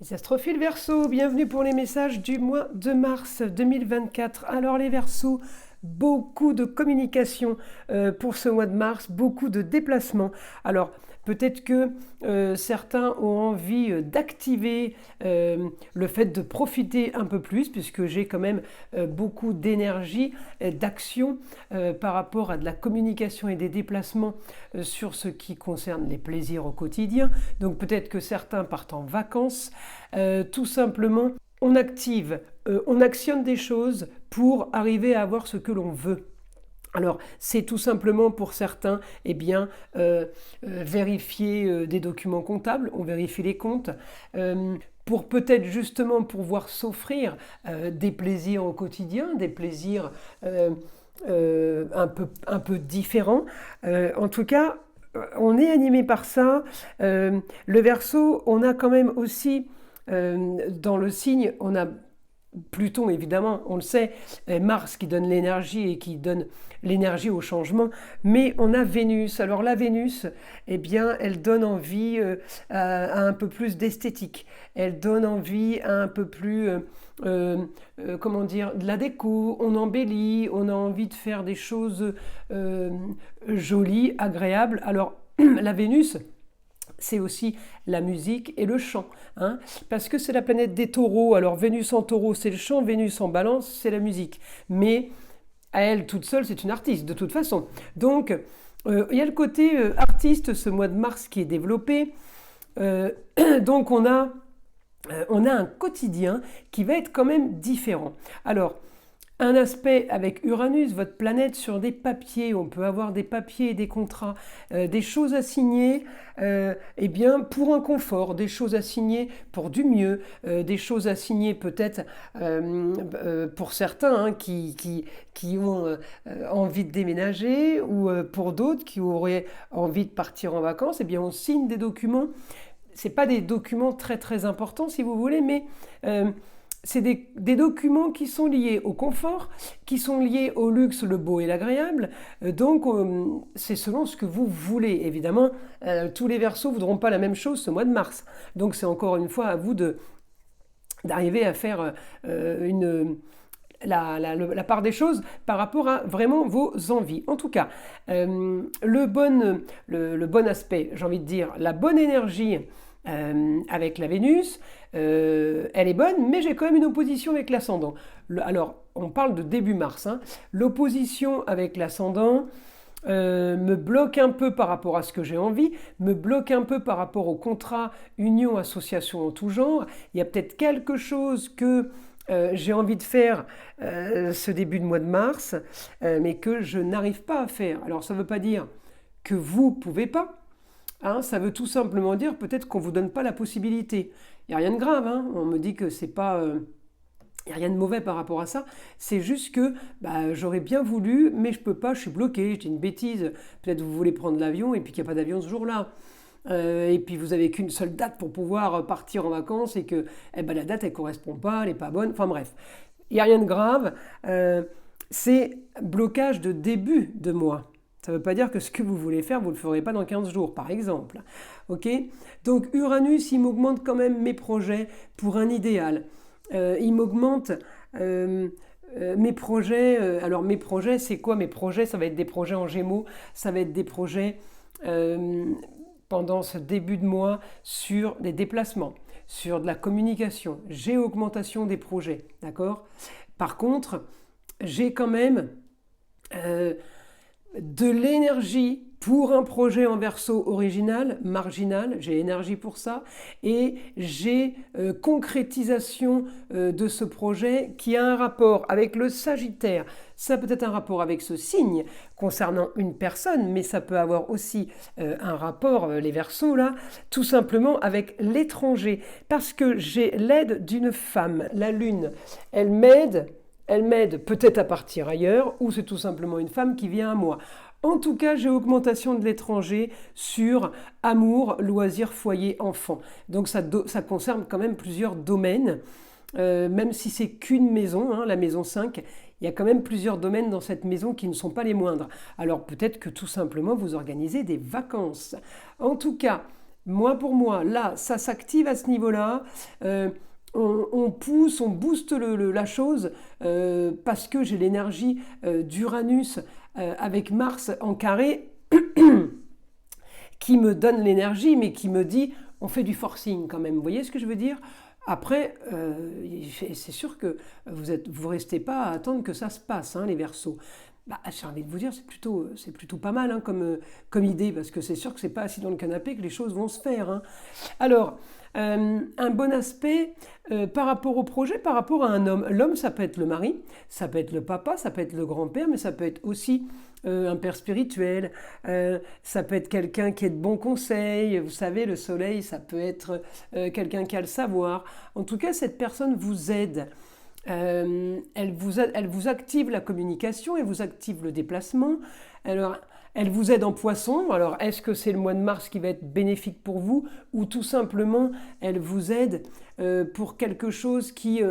Les astrophiles Verseaux, bienvenue pour les messages du mois de mars 2024. Alors les Verseaux, beaucoup de communication pour ce mois de mars, beaucoup de déplacements. Alors peut-être que certains ont envie d'activer le fait de profiter un peu plus, puisque j'ai quand même beaucoup d'énergie, d'action par rapport à de la communication et des déplacements sur ce qui concerne les plaisirs au quotidien. Donc peut-être que certains partent en vacances. Tout simplement, on active, on actionne des choses pour arriver à avoir ce que l'on veut. Alors, c'est tout simplement pour certains, vérifier des documents comptables, on vérifie les comptes, pour peut-être justement pouvoir s'offrir des plaisirs au quotidien, des plaisirs un peu différents. En tout cas, on est animé par ça. Le Verseau, on a quand même aussi, dans le signe, on a Pluton, évidemment, on le sait, Mars qui donne l'énergie et qui donne l'énergie au changement, mais on a Vénus. Alors la Vénus, elle donne envie à un peu plus d'esthétique. Elle donne envie à un peu plus, de la déco. On embellit, on a envie de faire des choses jolies, agréables. Alors la Vénus, c'est aussi la musique et le chant, parce que c'est la planète des taureaux. Alors Vénus en taureau, c'est le chant, Vénus en balance, c'est la musique. Mais à elle toute seule, c'est une artiste, de toute façon. Donc, il y a le côté artiste, ce mois de mars, qui est développé. Donc, on a un quotidien qui va être quand même différent. Alors, un aspect avec Uranus, votre planète, sur des papiers. On peut avoir des papiers et des contrats, des choses à signer pour un confort, des choses à signer pour du mieux, des choses à signer peut-être pour certains qui ont envie de déménager ou pour d'autres qui auraient envie de partir en vacances. On signe des documents. Ce n'est pas des documents très très importants si vous voulez, mais c'est des documents qui sont liés au confort, qui sont liés au luxe, le beau et l'agréable. Donc, c'est selon ce que vous voulez. Évidemment, tous les Verseaux ne voudront pas la même chose ce mois de mars. Donc, c'est encore une fois à vous d'arriver à faire la part des choses par rapport à vraiment vos envies. En tout cas, le bon aspect, j'ai envie de dire, la bonne énergie avec la Vénus, elle est bonne, mais j'ai quand même une opposition avec l'ascendant. Alors, on parle de début mars. L'opposition avec l'ascendant me bloque un peu par rapport à ce que j'ai envie, me bloque un peu par rapport au contrat, union, association en tout genre. Il y a peut-être quelque chose que j'ai envie de faire ce début de mois de mars, mais que je n'arrive pas à faire. Alors, ça ne veut pas dire que vous ne pouvez pas. Ça veut tout simplement dire peut-être qu'on ne vous donne pas la possibilité. Il n'y a rien de grave, on me dit que c'est pas... il n'y a rien de mauvais par rapport à ça. C'est juste que j'aurais bien voulu, mais je ne peux pas, je suis bloqué, j'ai une bêtise. Peut-être vous voulez prendre l'avion et puis qu'il n'y a pas d'avion ce jour-là. Et puis vous n'avez qu'une seule date pour pouvoir partir en vacances et que la date, elle ne correspond pas, elle n'est pas bonne. Enfin bref, il n'y a rien de grave. C'est blocage de début de mois. Ça ne veut pas dire que ce que vous voulez faire, vous ne le ferez pas dans 15 jours, par exemple. Ok ? Donc Uranus, il m'augmente quand même mes projets pour un idéal. Il m'augmente mes projets. Alors mes projets, c'est quoi mes projets ? Ça va être des projets en Gémeaux, ça va être des projets pendant ce début de mois sur des déplacements, sur de la communication. J'ai augmentation des projets, d'accord ? Par contre, j'ai quand même... de l'énergie pour un projet en Verseau original, marginal, j'ai énergie pour ça, et j'ai concrétisation de ce projet qui a un rapport avec le Sagittaire. Ça peut être un rapport avec ce signe concernant une personne, mais ça peut avoir aussi un rapport, les Verseaux là, tout simplement avec l'étranger, parce que j'ai l'aide d'une femme, la Lune, elle m'aide peut-être à partir ailleurs, ou c'est tout simplement une femme qui vient à moi. En tout cas, j'ai augmentation de l'étranger sur amour, loisirs, foyer, enfant. Donc ça concerne quand même plusieurs domaines, même si c'est qu'une maison, la maison 5, il y a quand même plusieurs domaines dans cette maison qui ne sont pas les moindres. Alors peut-être que tout simplement vous organisez des vacances. En tout cas, moi pour moi, là, ça s'active à ce niveau-là. Euh, on pousse, on booste la chose parce que j'ai l'énergie d'Uranus avec Mars en carré qui me donne l'énergie, mais qui me dit on fait du forcing quand même. Vous voyez ce que je veux dire? Après, c'est sûr que vous restez pas à attendre que ça se passe, hein, les Verseaux. Bah, j'ai envie de vous dire, c'est plutôt pas mal, hein, comme idée, parce que c'est sûr que c'est pas assis dans le canapé que les choses vont se faire, hein. Alors, un bon aspect par rapport au projet, par rapport à un homme. L'homme, ça peut être le mari, ça peut être le papa, ça peut être le grand-père, mais ça peut être aussi un père spirituel, ça peut être quelqu'un qui est de bons conseils. Vous savez, le soleil, ça peut être quelqu'un qui a le savoir. En tout cas, cette personne vous aide. Elle vous active la communication, elle vous active le déplacement. Alors, elle vous aide en poisson. Alors, est-ce que c'est le mois de mars qui va être bénéfique pour vous ou tout simplement elle vous aide pour quelque chose qui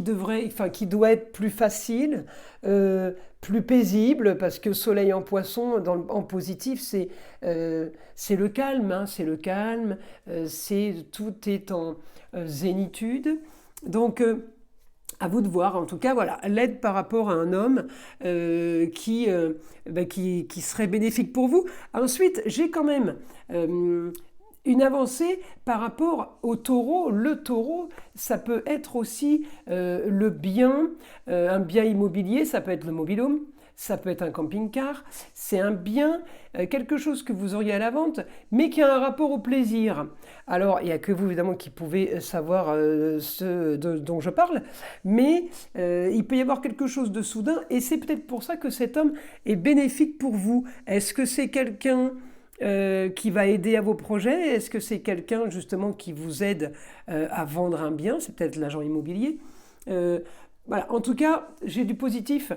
doit être plus facile, plus paisible, parce que soleil en poisson, en positif, c'est le calme, hein, c'est le calme, tout est en zénitude. Donc, à vous de voir, en tout cas, voilà, l'aide par rapport à un homme qui serait bénéfique pour vous. Ensuite, j'ai quand même une avancée par rapport au taureau. Le taureau, ça peut être aussi le bien, un bien immobilier, ça peut être le mobil-home, ça peut être un camping-car, c'est un bien, quelque chose que vous auriez à la vente, mais qui a un rapport au plaisir. Alors, il n'y a que vous, évidemment, qui pouvez savoir dont je parle, mais il peut y avoir quelque chose de soudain, et c'est peut-être pour ça que cet homme est bénéfique pour vous. Est-ce que c'est quelqu'un qui va aider à vos projets? Est-ce que c'est quelqu'un, justement, qui vous aide à vendre un bien? C'est peut-être l'agent immobilier. Voilà, en tout cas, j'ai du positif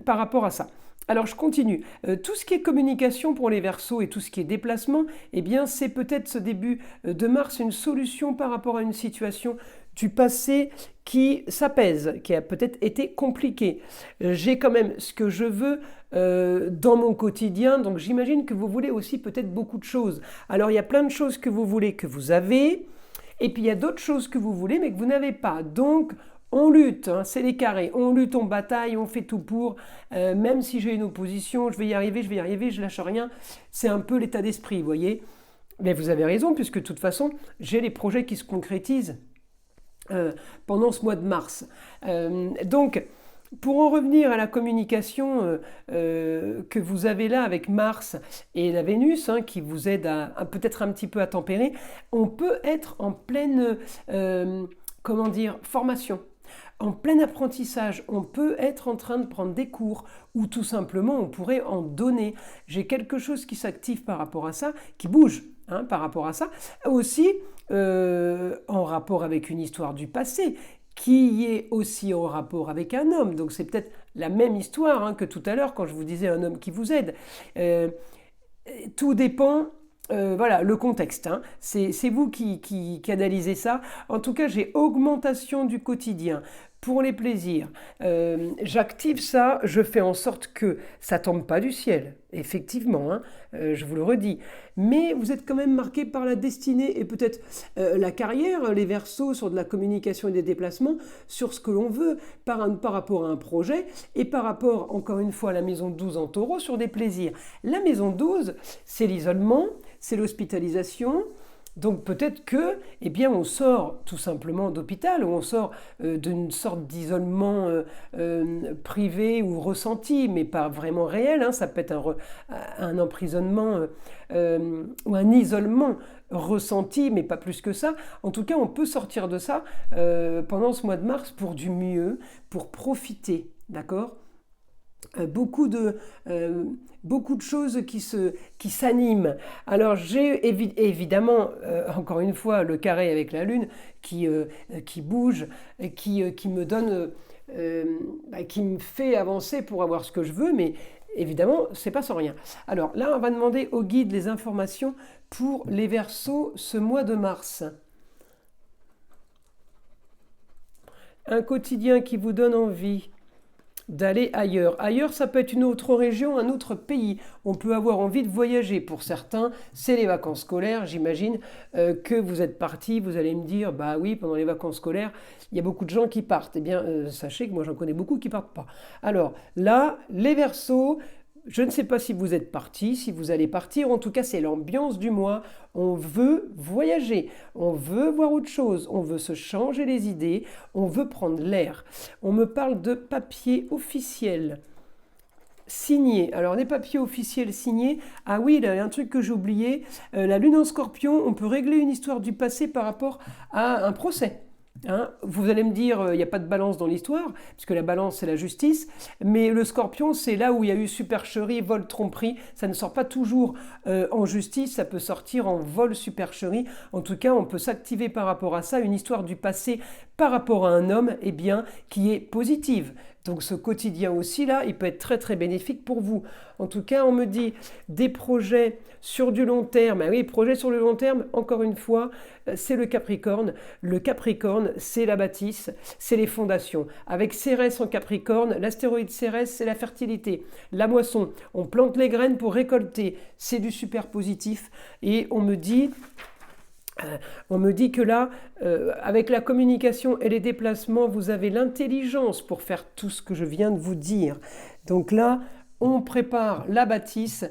par rapport à ça. Alors je continue. Tout ce qui est communication pour les Verseaux et tout ce qui est déplacement, eh bien c'est peut-être ce début de mars une solution par rapport à une situation du passé qui s'apaise, qui a peut-être été compliquée. J'ai quand même ce que je veux dans mon quotidien, donc j'imagine que vous voulez aussi peut-être beaucoup de choses. Alors il y a plein de choses que vous voulez que vous avez, et puis il y a d'autres choses que vous voulez mais que vous n'avez pas. Donc on lutte, hein, c'est les carrés, on lutte, on bataille, on fait tout pour, même si j'ai une opposition, je vais y arriver, je lâche rien. C'est un peu l'état d'esprit, vous voyez. Mais vous avez raison, puisque de toute façon, j'ai les projets qui se concrétisent pendant ce mois de mars. Donc, pour en revenir à la communication que vous avez là avec Mars et la Vénus, hein, qui vous aide peut-être un petit peu à tempérer, on peut être en pleine, formation. En plein apprentissage, on peut être en train de prendre des cours ou tout simplement on pourrait en donner. J'ai quelque chose qui s'active par rapport à ça, qui bouge, hein, par rapport à ça. Aussi en rapport avec une histoire du passé, qui est aussi en rapport avec un homme. Donc c'est peut-être la même histoire, hein, que tout à l'heure quand je vous disais un homme qui vous aide. Tout dépend. Voilà, le contexte, hein. C'est vous qui analysez ça. En tout cas, j'ai augmentation du quotidien pour les plaisirs. J'active ça, je fais en sorte que ça tombe pas du ciel, effectivement, hein, je vous le redis. Mais vous êtes quand même marqué par la destinée et peut-être la carrière, les Verseaux sur de la communication et des déplacements, sur ce que l'on veut par rapport à un projet et par rapport, encore une fois, à la maison 12 en taureau sur des plaisirs. La maison 12, c'est l'isolement, c'est l'hospitalisation. Donc peut-être que, eh bien, on sort tout simplement d'hôpital, ou on sort d'une sorte d'isolement privé ou ressenti, mais pas vraiment réel, hein. Ça peut être un emprisonnement ou un isolement ressenti, mais pas plus que ça. En tout cas, on peut sortir de ça pendant ce mois de mars pour du mieux, pour profiter, d'accord ? Beaucoup de choses qui s'animent. Alors j'ai évidemment, encore une fois, le carré avec la Lune qui bouge, qui me donne, qui me fait avancer pour avoir ce que je veux, mais évidemment, c'est pas sans rien. Alors là, on va demander au guide les informations pour les Verseaux ce mois de mars. Un quotidien qui vous donne envie. d'aller ailleurs. Ailleurs, ça peut être une autre région, un autre pays. On peut avoir envie de voyager. Pour certains, c'est les vacances scolaires. J'imagine que vous êtes partis, vous allez me dire, bah oui, pendant les vacances scolaires, il y a beaucoup de gens qui partent. Eh bien, sachez que moi, j'en connais beaucoup qui partent pas. Alors là, les Verseaux, je ne sais pas si vous êtes partis, si vous allez partir. En tout cas, c'est l'ambiance du mois. On veut voyager, on veut voir autre chose, on veut se changer les idées, on veut prendre l'air. On me parle de papier officiel signé. Alors, les papiers officiels signés, ah oui, il y a un truc que j'ai oublié. La lune en scorpion, on peut régler une histoire du passé par rapport à un procès. Hein, vous allez me dire, il n'y a pas de balance dans l'histoire, puisque la balance, c'est la justice, mais le scorpion, c'est là où il y a eu supercherie, vol, tromperie. Ça ne sort pas toujours en justice, ça peut sortir en vol, supercherie. En tout cas, on peut s'activer par rapport à ça, une histoire du passé par rapport à un homme, eh bien, qui est positive. Donc ce quotidien aussi, là, il peut être très très bénéfique pour vous. En tout cas, on me dit des projets sur du long terme. Ah oui, projets sur le long terme, encore une fois, c'est le Capricorne. Le Capricorne, c'est la bâtisse, c'est les fondations. Avec Cérès en Capricorne, l'astéroïde Cérès, c'est la fertilité. La moisson, on plante les graines pour récolter. C'est du super positif. Et on me dit que là, avec la communication et les déplacements, vous avez l'intelligence pour faire tout ce que je viens de vous dire. Donc là, on prépare la bâtisse,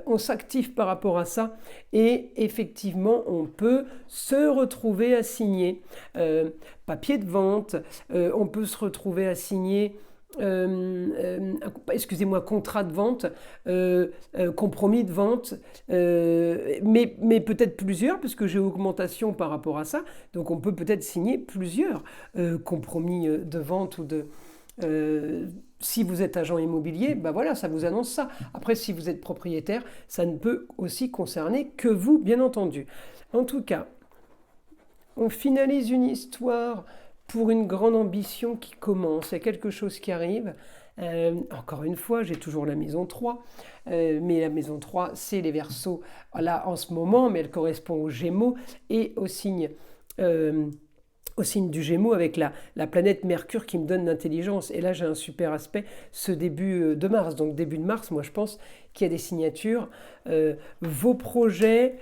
on s'active par rapport à ça et effectivement, on peut se retrouver à signer papier de vente, on peut se retrouver à signer contrat de vente, compromis de vente, mais peut-être plusieurs, parce que j'ai augmentation par rapport à ça, donc on peut peut-être signer plusieurs compromis de vente ou de... si vous êtes agent immobilier, ben voilà, ça vous annonce ça. Après, si vous êtes propriétaire, ça ne peut aussi concerner que vous, bien entendu. En tout cas, on finalise une histoire pour une grande ambition qui commence. Il y a quelque chose qui arrive. Encore une fois, j'ai toujours la maison 3. Mais la maison 3, c'est les Verseaux là en ce moment, mais elle correspond aux Gémeaux et au signe du Gémeaux avec la planète Mercure qui me donne l'intelligence. Et là, j'ai un super aspect ce début de mars. Donc début de mars, moi je pense qu'il y a des signatures. Vos projets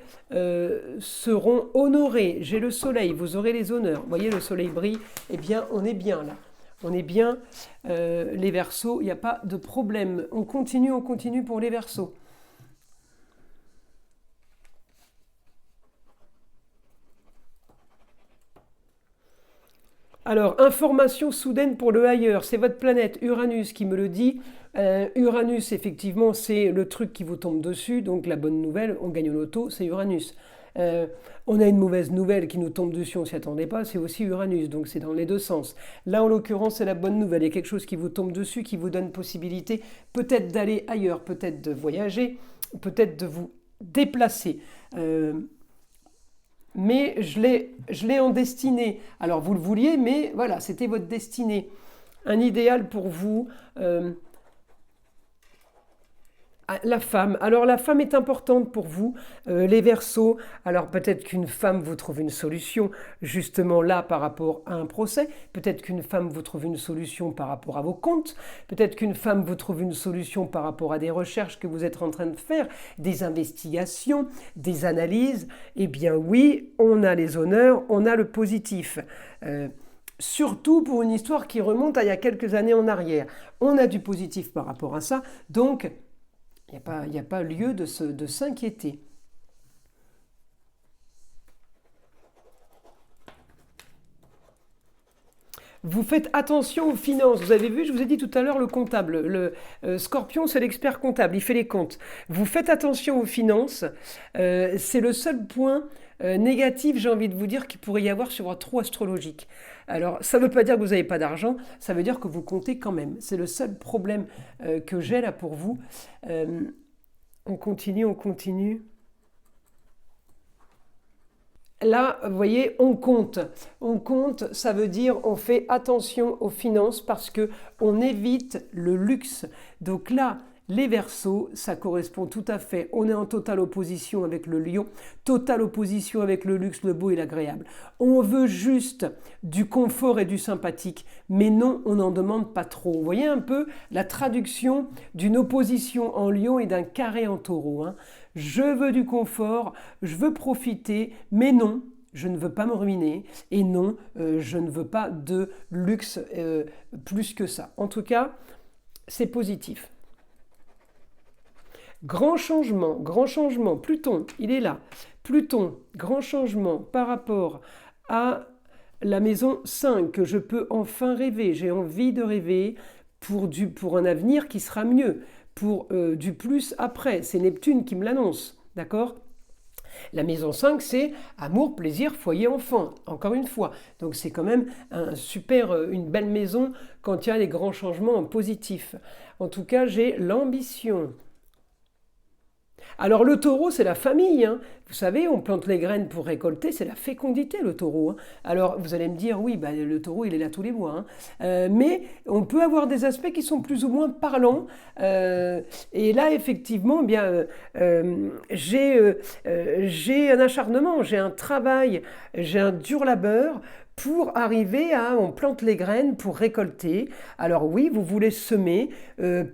seront honorés. J'ai le soleil, vous aurez les honneurs. Vous voyez, le soleil brille. Eh bien, on est bien là. On est bien. Les Verseaux, il n'y a pas de problème. On continue pour les Verseaux. Alors, information soudaine pour le ailleurs, c'est votre planète Uranus qui me le dit. Uranus, effectivement, c'est le truc qui vous tombe dessus, donc la bonne nouvelle, on gagne au loto, c'est Uranus. On a une mauvaise nouvelle qui nous tombe dessus, on ne s'y attendait pas, c'est aussi Uranus, donc c'est dans les deux sens. Là, en l'occurrence, c'est la bonne nouvelle, il y a quelque chose qui vous tombe dessus, qui vous donne possibilité peut-être d'aller ailleurs, peut-être de voyager, peut-être de vous déplacer. Mais je l'ai en destinée. Alors vous le vouliez, mais voilà, c'était votre destinée. Un idéal pour vous. La femme. Alors la femme est importante pour vous, les Verseaux. Alors peut-être qu'une femme vous trouve une solution justement là par rapport à un procès. Peut-être qu'une femme vous trouve une solution par rapport à vos comptes. Peut-être qu'une femme vous trouve une solution par rapport à des recherches que vous êtes en train de faire, des investigations, des analyses. Eh bien oui, on a les honneurs, on a le positif. Surtout pour une histoire qui remonte à il y a quelques années en arrière. On a du positif par rapport à ça. Donc, il n'y a pas lieu de s'inquiéter. Vous faites attention aux finances. Vous avez vu, je vous ai dit tout à l'heure, le comptable. Le Scorpion, c'est l'expert comptable, il fait les comptes. Vous faites attention aux finances. C'est le seul point négatif, j'ai envie de vous dire, qu'il pourrait y avoir sur votre trou astrologique. Alors, ça ne veut pas dire que vous n'avez pas d'argent, ça veut dire que vous comptez quand même. C'est le seul problème que j'ai là pour vous. On continue. Là, vous voyez, on compte. On compte, ça veut dire on fait attention aux finances parce que on évite le luxe. Donc là, Les Verseaux, ça correspond tout à fait. On est en totale opposition avec le Lion, totale opposition avec le luxe, le beau et l'agréable. On veut juste du confort et du sympathique, mais non, on n'en demande pas trop. Vous voyez un peu la traduction d'une opposition en Lion et d'un carré en Taureau. Je veux du confort, je veux profiter, mais non, je ne veux pas me ruiner et non, je ne veux pas de luxe plus que ça. En tout cas, c'est positif. Grand changement, Pluton, il est là. Pluton, grand changement par rapport à la maison 5, que je peux enfin rêver. J'ai envie de rêver pour un avenir qui sera mieux, pour du plus après. C'est Neptune qui me l'annonce, d'accord ? La maison 5, c'est amour, plaisir, foyer, enfant, encore une fois. Donc c'est quand même une belle maison quand il y a des grands changements positifs. En tout cas, j'ai l'ambition. Alors le taureau, c'est la famille. Vous savez, on plante les graines pour récolter, c'est la fécondité le taureau. Alors vous allez me dire, oui, le taureau, il est là tous les mois. Mais on peut avoir des aspects qui sont plus ou moins parlants. Et là, effectivement, j'ai un acharnement, j'ai un travail, j'ai un dur labeur pour arriver on plante les graines pour récolter. Alors oui, vous voulez semer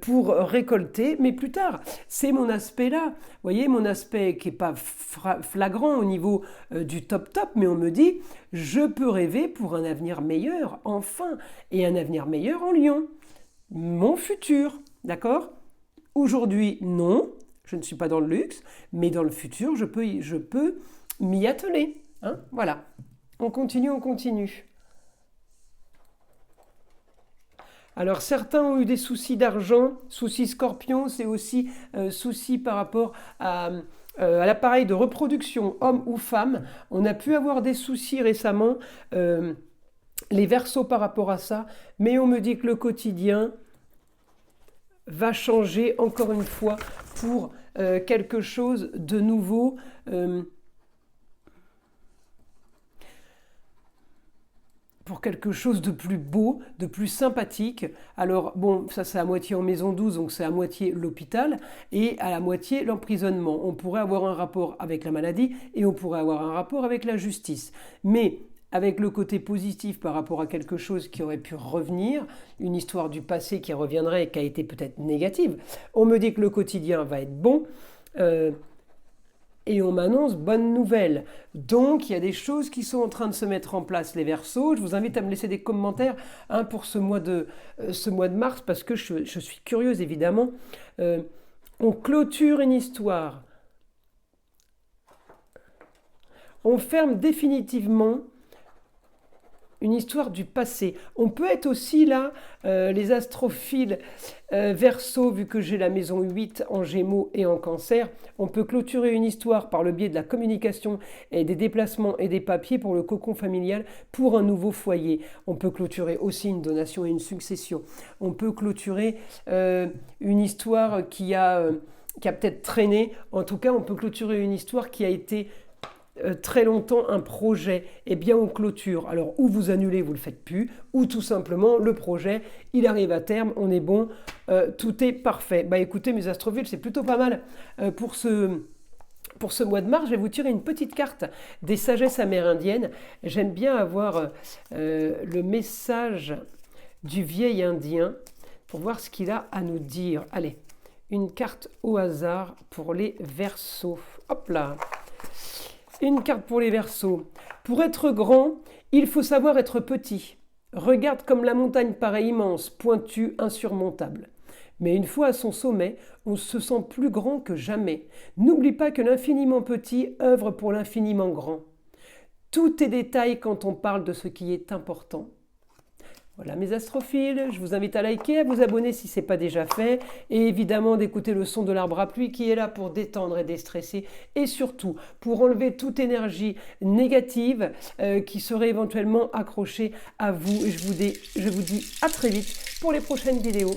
pour récolter, mais plus tard. C'est mon aspect là. Vous voyez, mon aspect qui n'est pas flagrant au niveau du top, mais on me dit, je peux rêver pour un avenir meilleur, enfin, et un avenir meilleur en Lion. Mon futur, d'accord ? Aujourd'hui, non, je ne suis pas dans le luxe, mais dans le futur, je peux m'y atteler. Voilà. On continue. Alors certains ont eu des soucis d'argent, soucis Scorpion, c'est aussi soucis par rapport à l'appareil de reproduction, homme ou femme. On a pu avoir des soucis récemment, les Verseaux par rapport à ça, mais on me dit que le quotidien va changer encore une fois pour quelque chose de nouveau. Pour quelque chose de plus beau, de plus sympathique. Alors bon, ça c'est à moitié en maison 12, donc c'est à moitié l'hôpital, et à la moitié l'emprisonnement. On pourrait avoir un rapport avec la maladie, et on pourrait avoir un rapport avec la justice. Mais avec le côté positif par rapport à quelque chose qui aurait pu revenir, une histoire du passé qui reviendrait et qui a été peut-être négative, on me dit que le quotidien va être bon, et on m'annonce bonne nouvelle. Donc, il y a des choses qui sont en train de se mettre en place, les Verseaux. Je vous invite à me laisser des commentaires pour ce mois de mars, parce que je suis curieuse, évidemment. On clôture une histoire. On ferme définitivement une histoire du passé. On peut être aussi là, les astrophiles Verseaux, vu que j'ai la maison 8 en Gémeaux et en Cancer, on peut clôturer une histoire par le biais de la communication et des déplacements et des papiers pour le cocon familial pour un nouveau foyer. On peut clôturer aussi une donation et une succession. On peut clôturer une histoire qui a peut-être traîné. En tout cas, on peut clôturer une histoire qui a été très longtemps un projet, eh bien on clôture. Alors ou vous annulez, vous ne le faites plus, ou tout simplement le projet, il arrive à terme, on est bon, tout est parfait. Écoutez mes astrophiles, c'est plutôt pas mal pour ce mois de mars. Je vais vous tirer une petite carte des sagesses amérindiennes. J'aime bien avoir le message du vieil indien pour voir ce qu'il a à nous dire. Allez, une carte au hasard pour les Verseaux. Hop là! Une carte pour les Verseaux. Pour être grand, il faut savoir être petit. Regarde comme la montagne paraît immense, pointue, insurmontable. Mais une fois à son sommet, on se sent plus grand que jamais. N'oublie pas que l'infiniment petit œuvre pour l'infiniment grand. Tout est détail quand on parle de ce qui est important. Voilà mes astrophiles, je vous invite à liker, à vous abonner si ce n'est pas déjà fait, et évidemment d'écouter le son de l'arbre à pluie qui est là pour détendre et déstresser, et surtout pour enlever toute énergie négative qui serait éventuellement accrochée à vous. Je vous dis à très vite pour les prochaines vidéos.